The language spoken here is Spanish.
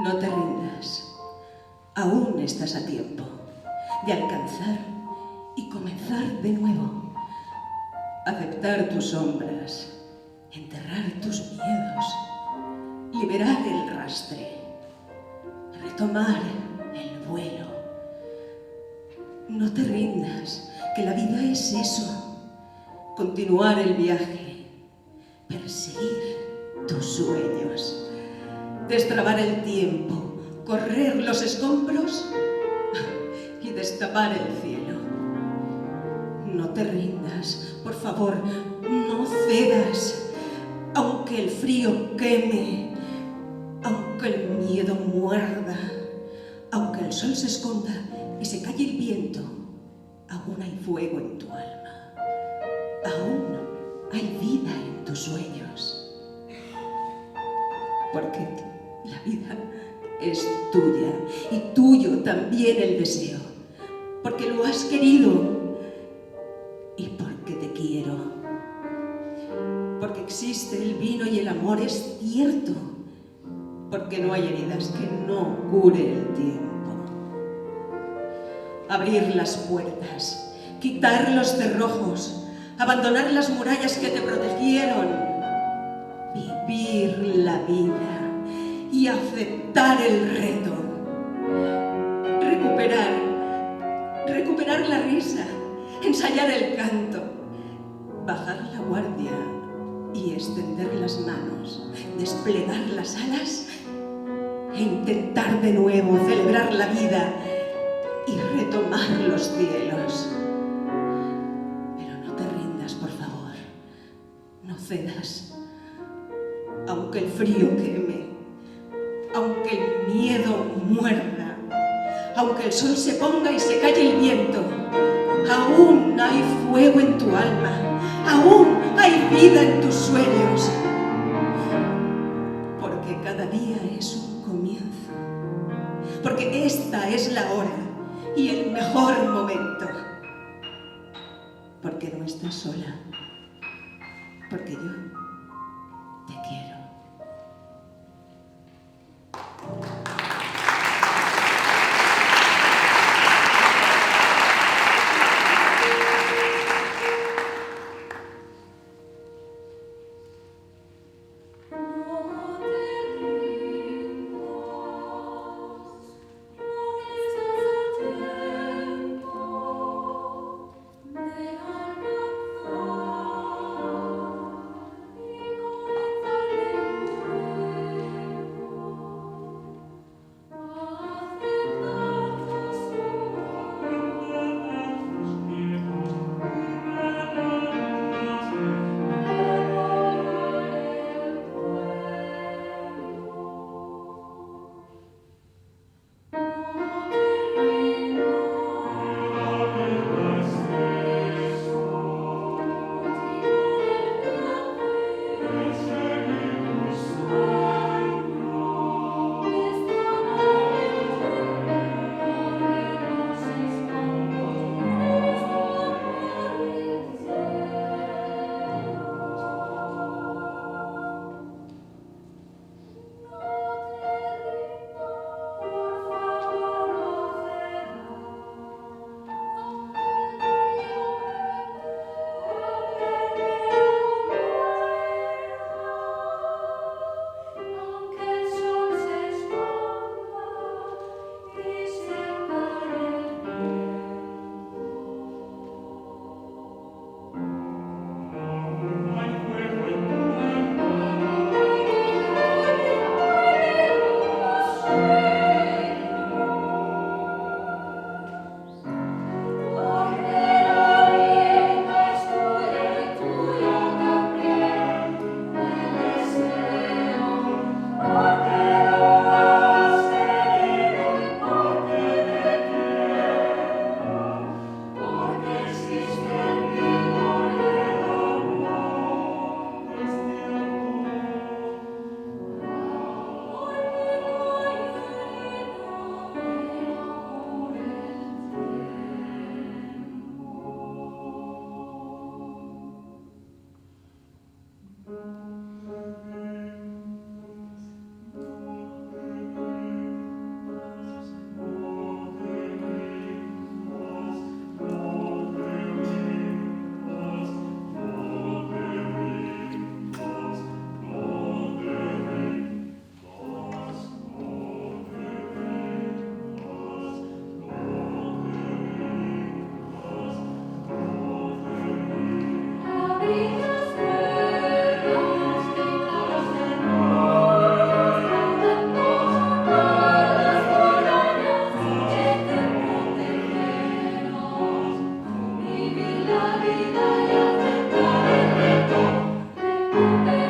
No te rindas. Aún estás a tiempo de alcanzar y comenzar de nuevo. Aceptar tus sombras, enterrar tus miedos, liberar el rastre, retomar el vuelo. No te rindas, que la vida es eso, continuar el viaje, perseguir tus sueños, destrabar el tiempo, correr los escombros y destapar el cielo. No te rindas, por favor, no cedas, aunque el frío queme, aunque el miedo muerda, aunque el sol se esconda y se calle el viento, aún hay fuego en tu alma, aún hay vida en tus sueños, porque la vida es tuya y tuyo también el deseo, porque lo has querido y porque te quiero, porque existe el vino y el amor es cierto, porque no hay heridas que no cure el tiempo. Abrir las puertas, quitar los cerrojos, abandonar las murallas que te protegieron, vivir la vida y aceptar el reto, recuperar la risa, ensayar el canto, bajar la guardia y extender las manos, desplegar las alas e intentar de nuevo celebrar la vida y retomar los cielos. Pero no te rindas, por favor, no cedas, aunque el frío queme, aunque el miedo muerda, aunque el sol se ponga y se calle el viento, aún hay fuego en tu alma, aún hay vida en tus sueños, porque cada día es un comienzo, porque esta es la hora y el mejor momento, porque no estás sola, porque yo te quiero. Thank you.